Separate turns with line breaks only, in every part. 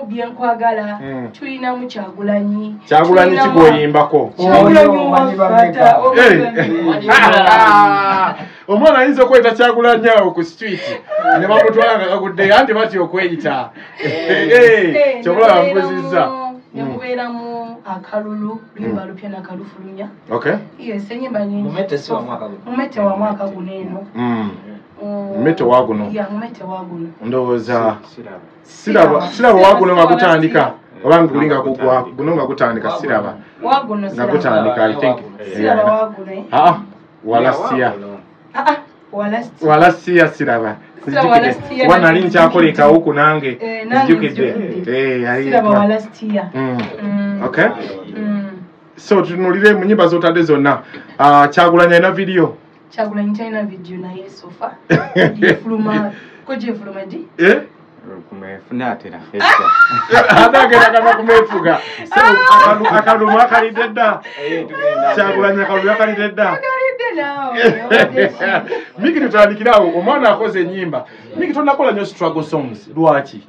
bien kwagala tulina mu Kyagulanyi
kigwoyimbako omwana ayinza okweta Kyagulanyi awo ku street ne bamutwala nga kagudde anti batya okweyita kyobula bamupuzizza
nemubeeramu akalulu luyimba lupya nakalufulunya yes enyimba nyingi mumete wa mwaka guno eno
mumete waguno ndowooza siraba waguno nga gutandika oba gulinga kugwa guno nga gutandika siraba nga gutandika I think walasiya siraba wana nini kyakolekawo ku nange nzijukidde okay so tunulire mu nyimba z'otadde zonna Kyagulanyi alina video
Kyagulanyi talina video naye sofa jefuluma ko jefuluma di
kumefunatira
atagenda kama kumefuga so akaluma akalidde dda Kyagulanyi akaluma akalidde dda Miki tutandikirawo omwana akoze ennyimba Miki tonakola nnyo struggle songs lwaki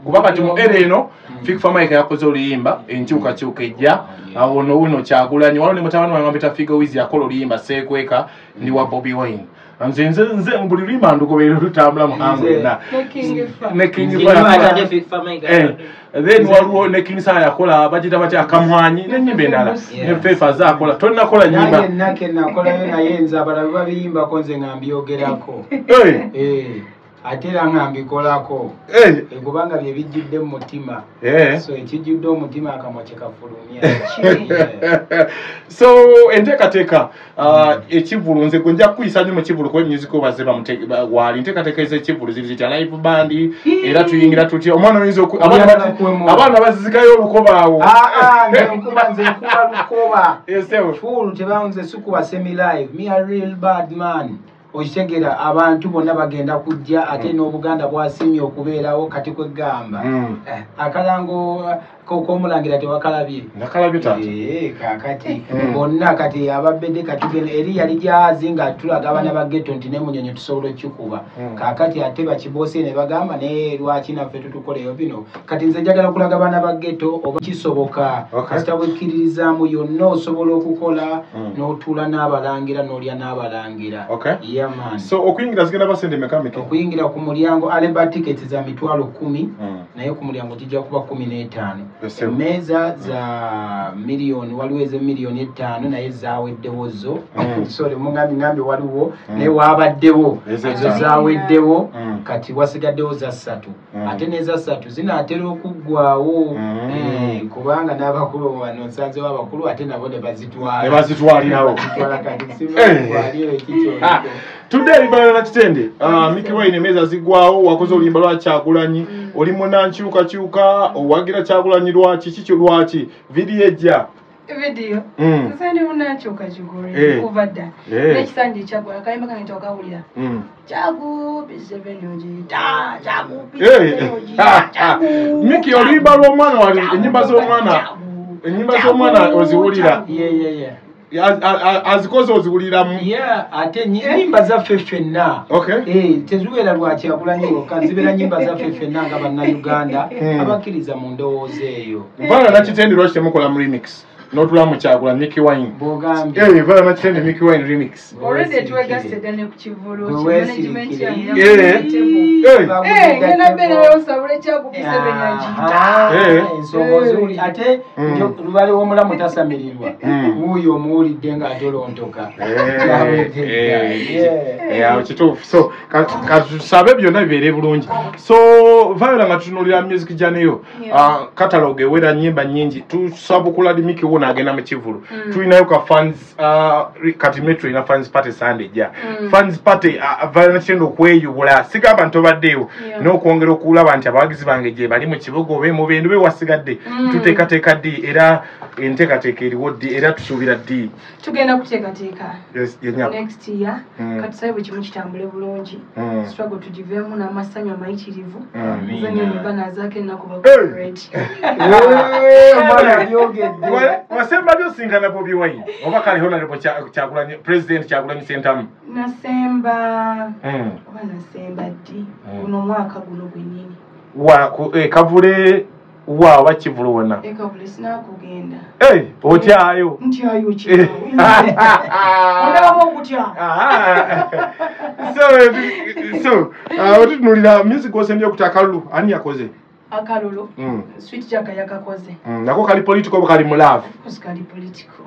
kuba kati mu era eno Fik Famike yakoze oluyimba enkyukakyuka ejja awo no Kyagulanyi waliwo ne mutabani wange bita Figo Wizi yakola oluyimba Seekweka ndi wa Bobby Wine nze buli luyimba ndugoberera lutambula muhango yonna ne King then waliwo ne King Saa yakola bagita batya akamwanyi n'ennyimba endala ne Fefa zaakola tonakola nnyimba
nake nakolayo naye nze abalala babiyimbako nze nga mbyogerako ate era nga mbikolako kubanga bye bijjudde mu mutima so ekijjudde omutima akamwa kye kafulumya
so enteekateeka ekivulu nze gwe nja kukuyisa nnyo mu kivulu kuba music obaze waali enteekateeka ez'ekivulu ziri zitya live band era tuyingira tutya omwana oyinza abaana bazizikayo olukoba awo
nze nkuba lukoba fulu tebanze sikuba semi live me a real bad man okitegera abantu bonna bagenda kujja ate n'Obuganda bwasimye okubeerawo kati kwegamba akalango k'omulangira tewakalabye
nakalabye taata
kakati bonna kati ababedde kati eri yali gyazi nga tulaga abaana ba ghetto nti n'emunyonyo tusobola okikuba kakati ate bakiboose ne bagamba naye lwaki naffe tutukoleyo bino kati nze njagala kulaga abaana ba ghetto oba kisoboka kasita bwekkiririzaamu yonna osobola okukola n'otuula n'abalangira n'olya n'abalangira
so okuyingira zigenda basente mekamiki
okuyingira ku mulyango aleba tickets za mitwalo 10 naye ku mulyango kijja kuba 15 emmeeza za miliyoni waliwo eze miliyoni 5 naye zaaweddewo zo sorry mungambi waliwo naye waabaddewo ezo zaaweddewo kati wasigaddewo za 3 ate n'eza 3 zinaatera okuggwawo kubanga n'abakulu wano nsanzewo abakulu ate nabo ne
bazitwalirawo Today bana kitende Miki Wine emeza zigwawo wakoze oluyimba lwa Kyagulanyi oli munankyuka kyuka owagira Kyagulanyi lwaki kikyo lwaki video ejja
video sasa ni munankyuka kyugore kuvadda nekisanje Kyagulanyi kayimba kanito kawulira Kyagu bisebenyoji Kyagu
Miki oluyimba lw'omwana wali ennyimba z'omwana oziwulira azikoze oziwuliramu
ate nyimba zaffe ffenna teziwera lwa Kyagulanyi zibeera nyimba zaffe ffenna nga bannayuganda abakkiriza mu ndowooza eyo
vala nakitendi lwaki temukola mu remix n'otula mu Kyagulanyi Miki Wine vala nakitendi Miki Wine remix
already twegassede ne ku Kivulu management ngena bere osabule Kyagupise benyaji
ensongozi ate lubale w'omulamu tasamirirwa uyo muwulidde nga atolontoka
kituufu so katusabe byonna bibeere bulungi so Viola nga tutunuulira music janeyo catalogue ewera nnyimba nnyingi tusabukula Miki wona agenda mu Kivulu tulinayo ka fans kati metro ina fans party Sunday ja fans party Viola nakitenda okweyubula sigamba ntobaddeewo n'okwongera okulaba nti abawagizi bange gye bali mu kibuga obe mu bintu wasigadde tuteekateeka ddi era enteekateeka eriwo ddi era tusuubira ddi
tugenda kuteekateeka next year katusabe bwe kimu kitambule bulungi struggle tugiveemu n'amasanyu amayitirivu zanyo nibana zaake ennaku bakured
wasemba byosinkana Bobi Wine oba kaliho nalebo Kyagulanyi president Kyagulanyi Sentamu
nasemba oba nasemba ddi guno mwaka guno gwennyini
kavule wa wakivulona
kavule sinakugenda
otyayo
ntyayo kino ondaba okutya
so otunulira music osembye okuta akalulu ani yakoze
akalulu sweet jaka yakakoze
nako kali political kali mulavu
kali political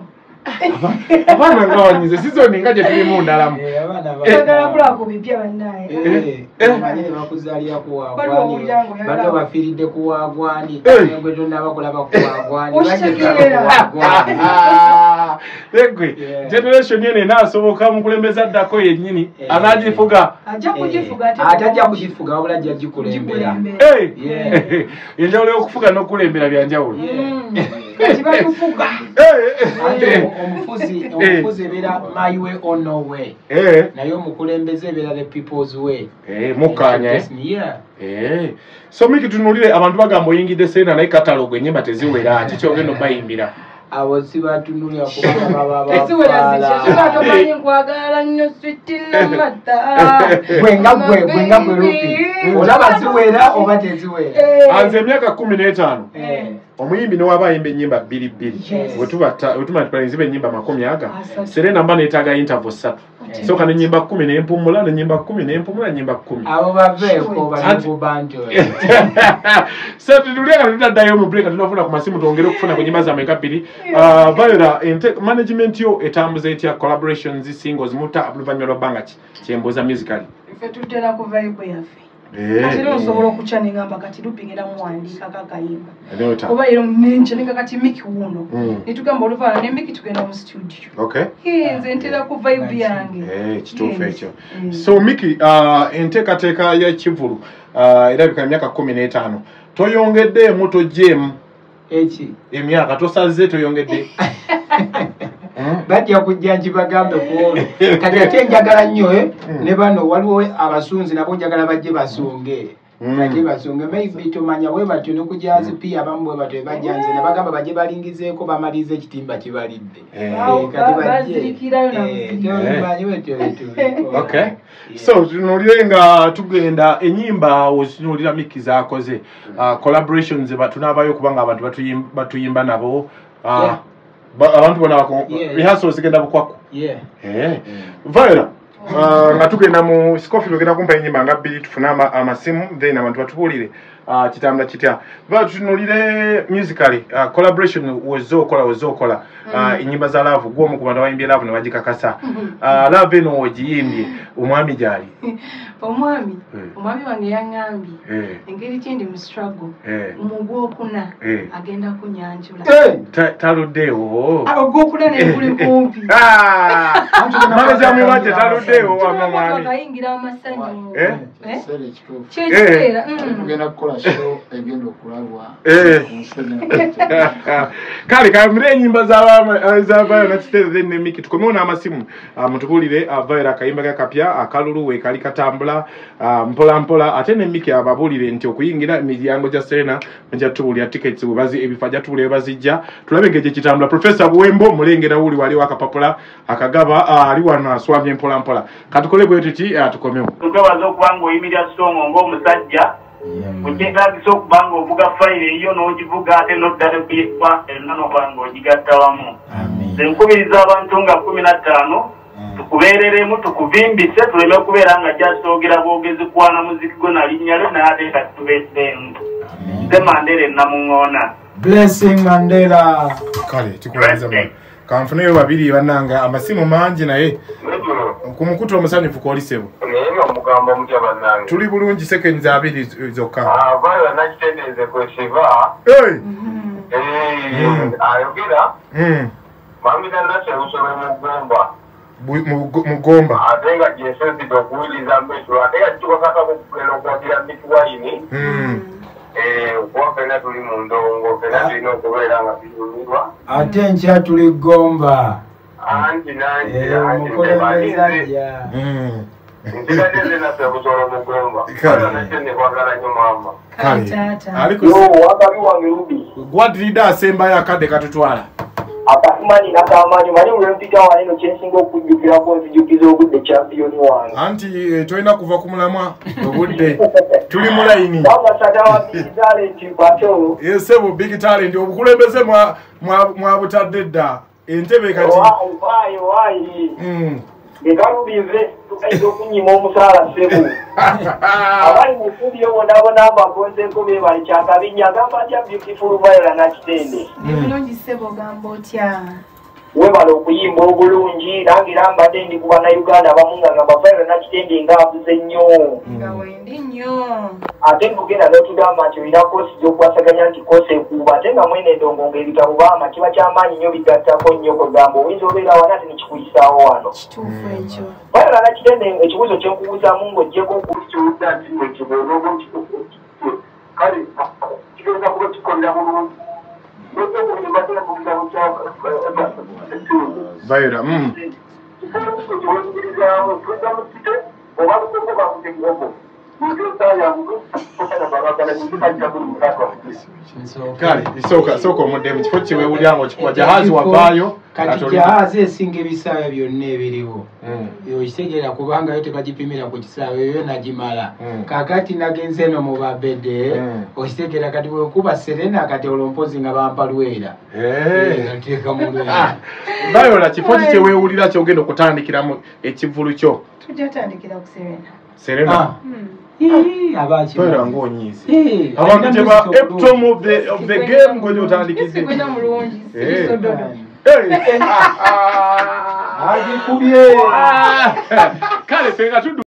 abana ngawanyize sizoni ngaje tuli mu ndalamu
bagala kula ku bipya bannaye
manyine bakuzaliya kuwagwani bato bafiridde kuwagwani ngwe tonna bakulaba kuwagwani
egwe generation yene nasoboka mukulembeza addako yennyini anagifuga
atajja kugifuga wabula ajja gikulembera
enjawulo y'okufuga n'okulembera byanjawulo
omufuzi ebeera my way or no way naye omukulembeze ebeera the people's way
mukkanya so miki tunulire abantu bagamba oyingidde Serena naye katalogo enyimba teziwera kikyogenda obayimbira
abo sibatunulira kubanga
nkwagala nnyo
gwenga gwe lupi olaba ziwera oba teziwera
anze emyaka 15 omuyimbi newaba ayimba ennyimba 2 wetumatipaliziba ennyimba 10 Serena mba neetaaga interval 3 soka nenyimba 10 nempumula nenyimba 10 nempumula nenyimba 10
abo baveeko bali mu banjo
so tutulia tutaddayo mu break tunafuna ku masimu tuongere okufuna ku nyimba za meka 2 Viola management yo etambuza etya collaborations singles muta abuluvanyuma lw'ebbanga kyemboza musically
ife tutera ku vibe yaffe kati osobola okuca nengamba kati lupingera muwandiika kakayimba oba ero nenceninga kati miki wuno netugamba oluvaana ne miki tugenda mu studio nze ntera ku vibe yange
kituufu ekyo so miki enteekateeka y'ekivulu erabika emyaka 15 toyongedde muto jemu
eki
emyaka tosaze toyongedde
bajja kujja nkibagambe kuolwo kati ate njagala nnyo ne bano waliwo abasunzi nabo njagala bajje basonge bajje basonge maybe tumanya we batyo nokujazi pia abamu bwe batyo bajjanze ne bagamba bajje balingizeeko bamalize ekitimba kibalidde kati
bajje so tunulire nga tugenda enyimba ozinulira Miki zaakoze collaborations tunaabayo kubanga abantu batuyimba nabo abantu bona bako rehearsal zigenda bukwako Viola nga tugenda mu Scofield ogenda kumpa enyimba nga 2 tufuna amasimu then abantu batubulire kitambula kitya tunulire musically collaboration wozokola enyimba za love gwo mu kubantu bayimbye love ne bagikakasa love eno ogiyimbye omwami jali
omwami wange yangambye engeri kindi mu struggle mugwokuna agenda kunyanjula
taluddeewo
ogwokuna nekuli kumpi
manager mwaje taluddeewo wamwami
akayingira amasanyu
kyekiteera tugenda kukola show egenda okulabwa
kale kamire enyimba z'abaana na kiteeze then ne Miki tukomewo n'amasimu mutubulire Viola akayimba kakapya akalulu we kali katambula mpola mpola ate ne Miki ababulire nti okuyingira emiryango gya Serena nja tubulira tickets webazi ebifaja tubulire bazijja tulabe ng'ekyo kitambula Professor Buwembo mulengera wuli wali wakapapula akagaba ali wano aswamye mpola mpola katukole bwe tuti tukomewo
tugabaza okubanga oyimirira songo ng'omusajja mukyetaagisa okubanga ovuga fayiro eyo n'ogivuga ate n'oddala kuyekwa erina n'okubanga ogigatta wamu nze nkubiriza abantu nga 15 tukubeereremu tukuvimbise tuleme okubeera nga gyasoogera bwogezi kwana muziki gwo nalinnya lyo naate katubeeseemu nze Mandela enamuŋŋoona
blessing Mandela
kale tukuweza kanfuneyo babiri bannanga amasimu mangi naye kumukuta omusanyufu kwolisebo
mugamba mutya bannange
tuli bulungi seconds 2 zokka
Viola nakitendeeze kwesiba ayogera mamira nase lusome
mugomba
ate nga gyensensite okuwuliriza mbetula ate nga kikokaka kugenda okuwagira Miki wayini kuba fena tuli mu ndongo fena tulina okubeera nga tuyumirwa
ate nkya tuli gomba
anti nange
omukulembeze ajja
nzigadeze nase kusobola mugomba nakyo nekwagala nnyo mama
wakabi wange lubi gwadrida asembayo akadde katutwala
akasimani n'akamanyi mali olwempita waneno kyensinga okujjukirako nzijukiza obudde champiyoni wange
anti tolina kuva ku mulamwa obudde tuli mu layini
wamasatawa big talent bato
yesebo big talent obukulembeze mwabutadde dda entebe kati
wayi ngekalubive tukaiza okunyima omusaala sebo abali mu studio bonabona abagonzeko bebali kyakabinya agamba atya beautiful Viola Nakitende
ebulungi sebo gamba otya
webala okuyimba obulungi nangira mbadde ndi ku bannayuganda abamu nga gamba Viola Nakitende ngaavuze nnyo
nga wendi nnyo
ate ngugenda n'otugamba nti olina koosi gy'okwasaganya nti koosi ekuuba ate nga mwene endongo ng'ebitabo baama kiba kyamaanyi nnyo bigattako nnyo kwegamba oyinza obeera wano ate nekikuyisaawo wano
kituufu ekyo
Viola Nakitende ekibuuzo kye nkubuuzaamu ng'oggyeko okukiwudda nti ekiboonoba kale kigenda kuba kikolera bulungi
Viola kale isooka omuddemu kifo kiwewulya ng'okikuba jahazi wavaayo
kati jahazi esinga ebisaawe byonna ebiriwo okitegeera kubanga yo tebagipimira ku kisaawe eyo nagimala kakati nagenze eno mu babede okitegeera kati bwekuba serena kati olwo mpozi nga bampalwera ateeka mulwera
Viola kifo ki kyewewulira kyogenda okutandikiramu ekivulu kyo
tujja tandikira ku
Serena
abakira
ng'onyiize abantu teba epitome of the game ng'oja otandikidde
kwenda mulungi sisododo
agikubye
kale fenga